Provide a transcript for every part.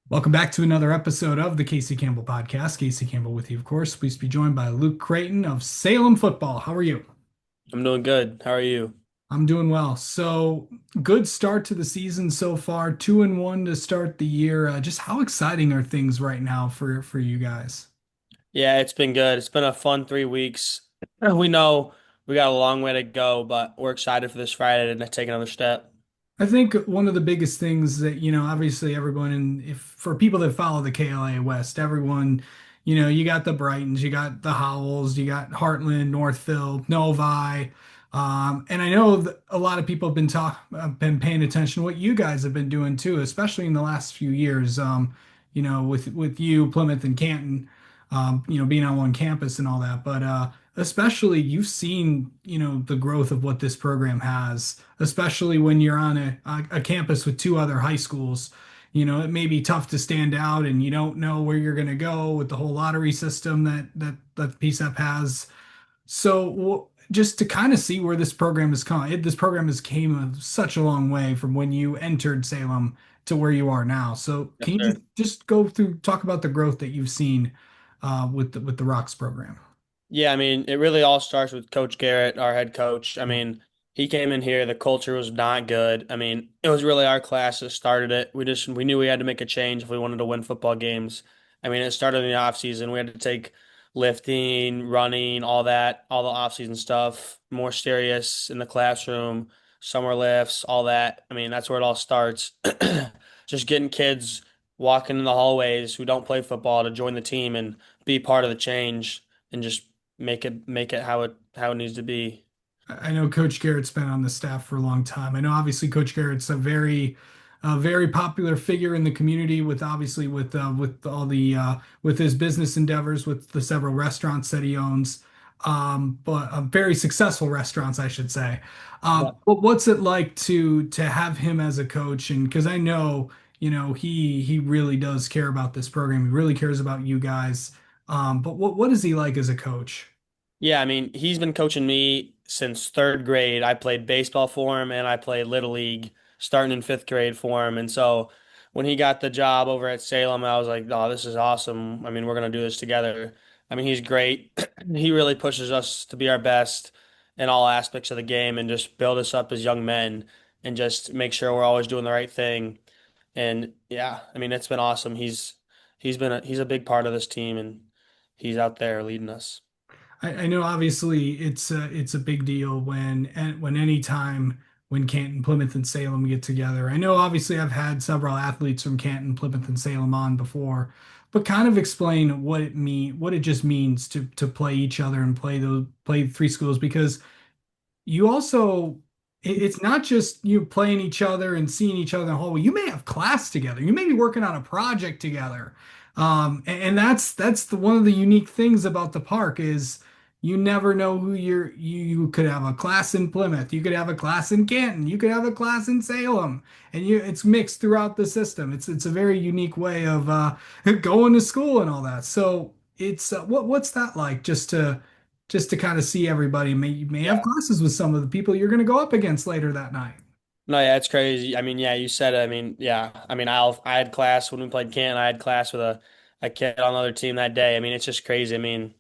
Welcome back to another episode of the Casey Campbell Podcast. Casey Campbell with you, of course. Please be joined by Luke Crieghton of Salem Football. How are you? I'm doing good. How are you? I'm doing well. So, good start to the season so far. 2-1 to start the year. Just how exciting are things right now for you guys? Yeah, it's been good. It's been a fun 3 weeks. We know we got a long way to go, but we're excited for this Friday to take another step. I think one of the biggest things that, obviously everyone, and if for people that follow the KLA West, everyone, you got the Brightons, you got the Howells, you got Heartland, Northville, Novi. And I know that a lot of people been paying attention to what you guys have been doing too, especially in the last few years. With you, Plymouth and Canton, being on one campus and all that. But especially you've seen, the growth of what this program has, especially when you're on a campus with two other high schools. It may be tough to stand out and you don't know where you're going to go with the whole lottery system that PSEP has. So just to kind of see where this program has come, this program has came such a long way from when you entered Salem to where you are now. So Yes, can you just sir. just go through talk about the growth that you've seen with the Rocks program? Yeah, I mean, it really all starts with Coach Garrett, our head coach. I mean, he came in here, the culture was not good. I mean, it was really our class that started it. We knew we had to make a change if we wanted to win football games. I mean, it started in the off season. We had to take lifting, running, all that, all the off season stuff, more serious in the classroom, summer lifts, all that. I mean, that's where it all starts. Just getting kids walking in the hallways who don't play football to join the team and be part of the change and just make it how it needs to be. I know Coach Garrett's been on the staff for a long time. I know obviously Coach Garrett's a very popular figure in the community with obviously with all the with his business endeavors with the several restaurants that he owns. But very successful restaurants, I should say. Yeah. But what's it like to have him as a coach? And because I know, he really does care about this program. He really cares about you guys. But what is he like as a coach? Yeah, I mean, he's been coaching me since third grade. I played baseball for him and I played Little League starting in fifth grade for him. And so when he got the job over at Salem, I was like, oh, this is awesome. I mean, we're going to do this together. I mean, he's great. He really pushes us to be our best in all aspects of the game and just build us up as young men and just make sure we're always doing the right thing. And yeah, I mean, it's been awesome. He's a big part of this team and he's out there leading us. I know obviously it's a big deal when any time when Canton, Plymouth, and Salem get together. I know obviously I've had several athletes from Canton, Plymouth, and Salem on before, but kind of explain what it just means to play each other and play three schools because you also it's not just you playing each other and seeing each other in the hallway. You may have class together. You may be working on a project together. And that's one of the unique things about the park is you never know who you could have a class in Plymouth, you could have a class in Canton, you could have a class in Salem, and it's mixed throughout the system. It's a very unique way of going to school and all that. So it's what's that like just to kind of see everybody. You may have Yeah. classes with some of the people you're going to go up against later that night. No, yeah, it's crazy. I mean, yeah, you said it. I mean, yeah. I mean, I had class when we played Canton. I had class with a kid on another team that day. I mean, it's just crazy. I mean,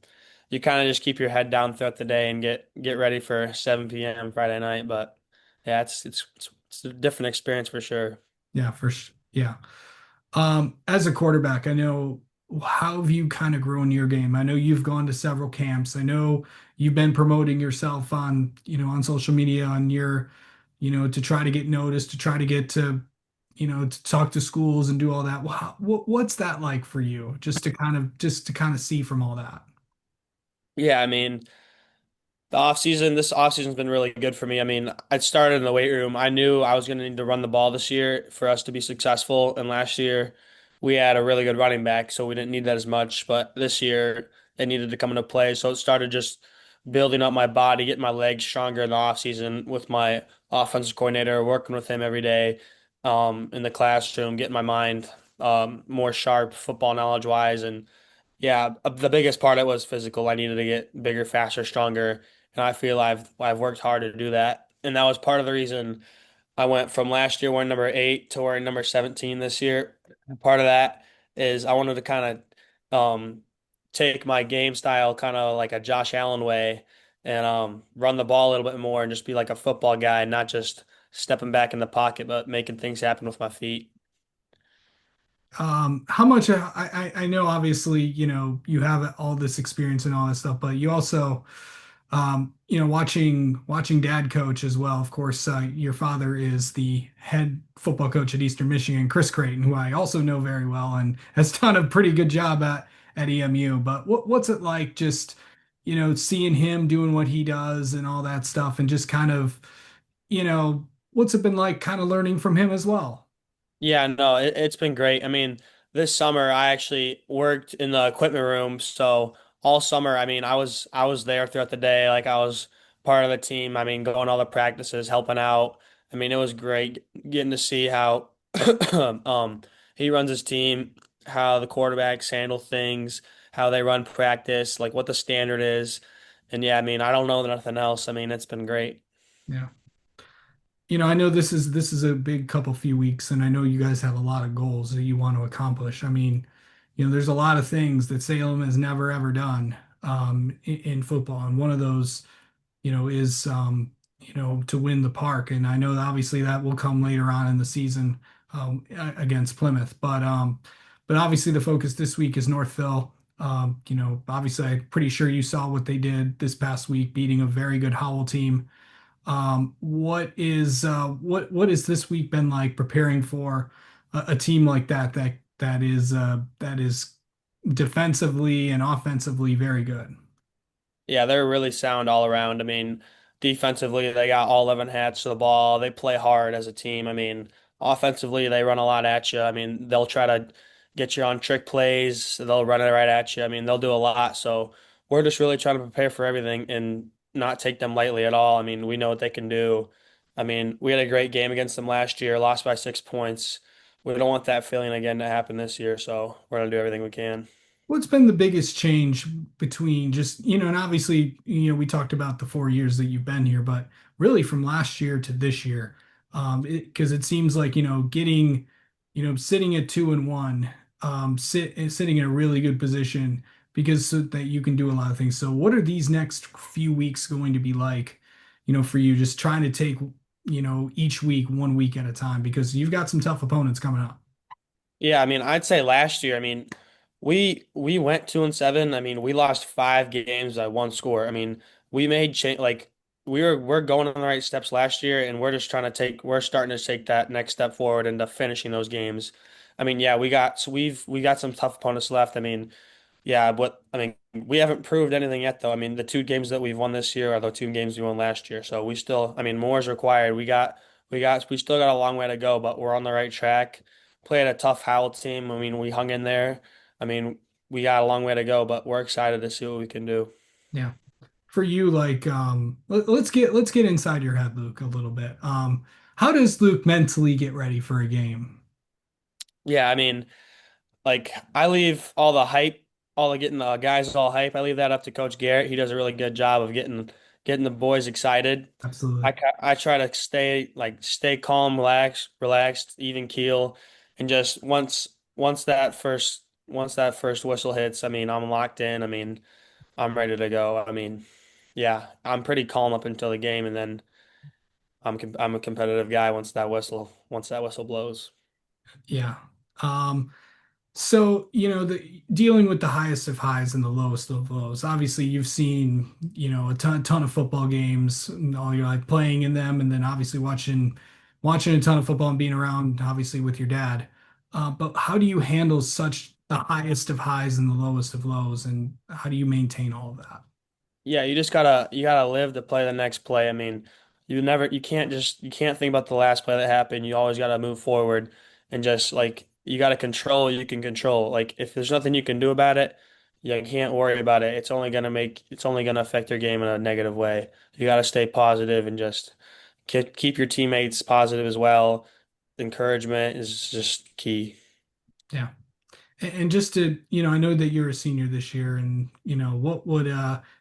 you kind of just keep your head down throughout the day and get ready for 7 p.m. Friday night. But yeah, it's a different experience for sure. Yeah, yeah. As a quarterback, I know how have you kind of grown your game? I know you've gone to several camps. I know you've been promoting yourself on social media on to try to get noticed, to try to get to talk to schools and do all that. What's that like for you? Just to kind of see from all that. Yeah, I mean. This off season's been really good for me. I mean, I started in the weight room. I knew I was going to need to run the ball this year for us to be successful. And last year we had a really good running back, so we didn't need that as much. But this year it needed to come into play. So it started just building up my body, getting my legs stronger in the off season with my offensive coordinator, working with him every day, in the classroom, getting my mind, more sharp football knowledge wise. And yeah, the biggest part of it was physical. I needed to get bigger, faster, stronger, and I feel I've worked hard to do that. And that was part of the reason I went from last year wearing number 8 to wearing number 17 this year. Part of that is I wanted to kind of take my game style kind of like a Josh Allen way and run the ball a little bit more and just be like a football guy, not just stepping back in the pocket, but making things happen with my feet. How much I know obviously, you have all this experience and all that stuff, but you also watching dad coach as well. Of course, your father is the head football coach at Eastern Michigan, Chris Crieghton, who I also know very well and has done a pretty good job at EMU. But what's it like just, seeing him doing what he does and all that stuff and just kind of, what's it been like kind of learning from him as well? Yeah, no, it's been great. I mean, this summer I actually worked in the equipment room, so all summer, I mean, I was there throughout the day, like I was part of the team. I mean, going to all the practices, helping out. I mean, it was great getting to see how um he runs his team, how the quarterbacks handle things, how they run practice, like what the standard is. And yeah, I mean, I don't know nothing else. I mean, it's been great. Yeah. I know this is a big couple few weeks, and I know you guys have a lot of goals that you want to accomplish. I mean, there's a lot of things that Salem has never ever done in football, and one of those, is to win the park. And I know that obviously that will come later on in the season against Plymouth, but obviously the focus this week is Northville. Obviously I'm pretty sure you saw what they did this past week, beating a very good Howell team. What is this week been like preparing for a team like that is defensively and offensively very good? Yeah, they're really sound all around. I mean, defensively, they got all 11 hats to the ball. They play hard as a team. I mean, offensively, they run a lot at you. I mean, they'll try to get you on trick plays. They'll run it right at you. I mean, they'll do a lot. So we're just really trying to prepare for everything and not take them lightly at all. I mean, we know what they can do. I mean, we had a great game against them last year, lost by 6 points. We don't want that feeling again to happen this year, so we're gonna do everything we can. What's been the biggest change between just, and obviously, we talked about the 4 years that you've been here, but really from last year to this year, because it seems like, sitting at 2-1, sitting in a really good position because so that you can do a lot of things. So what are these next few weeks going to be like, for you just trying to take, each week, 1 week at a time, because you've got some tough opponents coming up. Yeah, I mean, I'd say last year, I mean, we went 2-7. I mean, we lost 5 games by one score. I mean, we made change like we're going on the right steps last year, and we're starting to take that next step forward into finishing those games. I mean, yeah, we got some tough opponents left. I mean, yeah, but I mean, we haven't proved anything yet, though. I mean, the 2 games that we've won this year are the 2 games we won last year. So we still, I mean, more is required. We still got a long way to go, but we're on the right track. Played a tough Howell team. I mean, we hung in there. I mean, we got a long way to go, but we're excited to see what we can do. Yeah. For you, like, let's get inside your head, Luke, a little bit. How does Luke mentally get ready for a game? Yeah, I mean, like I leave all the hype, all the getting the guys all hype. I leave that up to Coach Garrett. He does a really good job of getting the boys excited. Absolutely. I try to stay calm, relaxed, even keel, and just once that first whistle hits, I mean, I'm locked in. I mean, I'm ready to go. I mean, yeah, I'm pretty calm up until the game, and then I'm a competitive guy once that whistle blows. Yeah. Um, so, dealing with the highest of highs and the lowest of lows. Obviously, you've seen, a ton of football games, and all your like playing in them, and then obviously watching a ton of football and being around, obviously, with your dad. But how do you handle such the highest of highs and the lowest of lows, and how do you maintain all of that? Yeah, you gotta live to play the next play. I mean, you can't think about the last play that happened. You always gotta move forward and just like you gotta control what you can control. Like if there's nothing you can do about it, you can't worry about it. It's only gonna affect your game in a negative way. You gotta stay positive and just keep your teammates positive as well. Encouragement is just key. Yeah. And just to, I know that you're a senior this year, and what would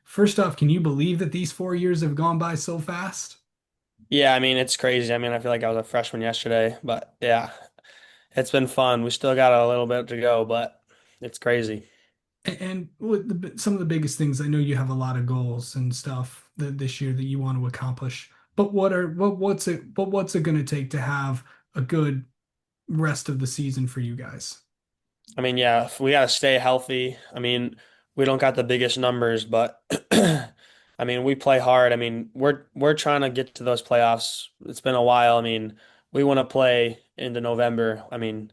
first off, can you believe that these 4 years have gone by so fast? Yeah, I mean it's crazy. I mean I feel like I was a freshman yesterday, but yeah. It's been fun. We still got a little bit to go, but it's crazy. And what some of the biggest things, I know you have a lot of goals and stuff that this year that you want to accomplish. But what's it going to take to have a good rest of the season for you guys? I mean, yeah, we got to stay healthy. I mean, we don't got the biggest numbers, but I mean, we play hard. I mean, we're trying to get to those playoffs. It's been a while. I mean, we want to play into November. I mean,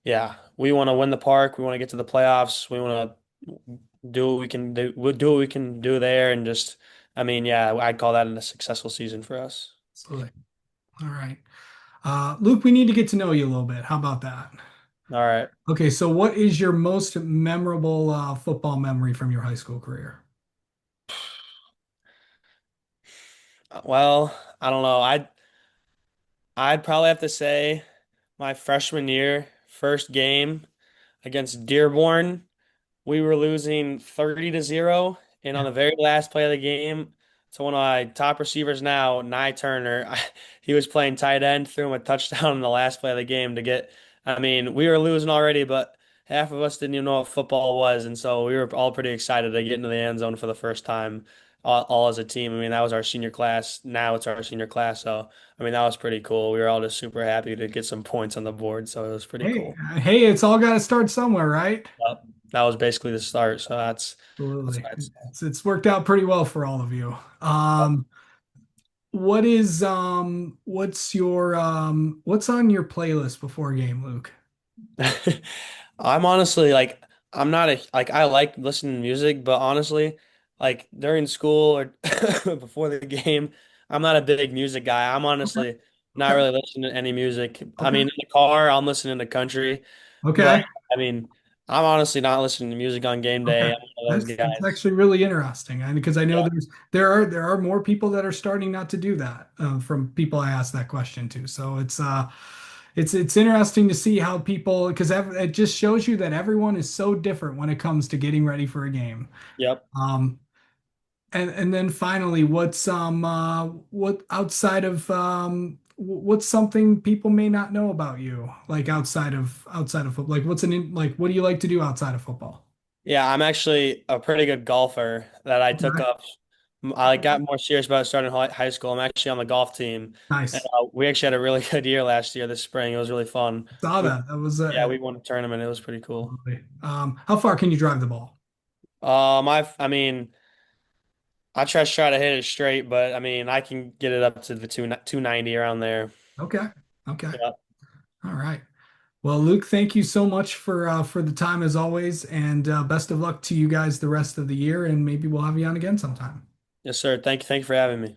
yeah, we want to win the park. We want to get to the playoffs. We want to do what we can do. We'll do what we can do there, and just, I mean, yeah, I'd call that a successful season for us. Absolutely. All right. Luke, we need to get to know you a little bit. How about that? All right. Okay, so what is your most memorable football memory from your high school career? Well, I don't know. I'd probably have to say my freshman year, first game against Dearborn. We were losing 30-0, and on Yeah. the very last play of the game, to one of my top receivers now, Nye Turner, he was playing tight end, threw him a touchdown in the last play of the game to get. I mean, we were losing already, but half of us didn't even know what football was, and so we were all pretty excited to get into the end zone for the first time, all as a team. I mean, that was our senior class. Now it's our senior class, so I mean, that was pretty cool. We were all just super happy to get some points on the board, so it was pretty Hey, cool. hey, it's all got to start somewhere, right? Yep. That was basically the start, so that's Absolutely. what I'd say. It's worked out pretty well for all of you. What's on your playlist before game, Luke? I'm honestly like I'm not a like I like listening to music, but honestly, like during school or before the game, I'm not a big music guy. I'm Okay. honestly not Okay. really listening to any music. I Okay. mean, in the car, I'm listening to country, but Okay. I mean, I'm honestly not listening to music on game day. Okay. I'm one of those That's guys. actually really interesting, and because I know Yeah. there are more people that are starting not to do that from people I asked that question to. So it's interesting to see how people because it just shows you that everyone is so different when it comes to getting ready for a game. Yep. Um, and then finally, what outside of what's something people may not know about you, like outside of football? Like like what do you like to do outside of football? Yeah, I'm actually a pretty good golfer that I took Okay. up. I got more serious about starting high school. I'm actually on the golf team. And, Nice. we actually had a really good year last year, this spring. It was really fun. Saw We, that. That was yeah, we won a tournament. It was pretty cool. how far can you drive the ball? I mean, I try to hit it straight, but I mean, I can get it up to the 290 around there. Okay. Okay. Yeah. All right. Well, Luke, thank you so much for the time as always, and best of luck to you guys the rest of the year, and maybe we'll have you on again sometime. Yes, sir. Thank you. Thank you for having me.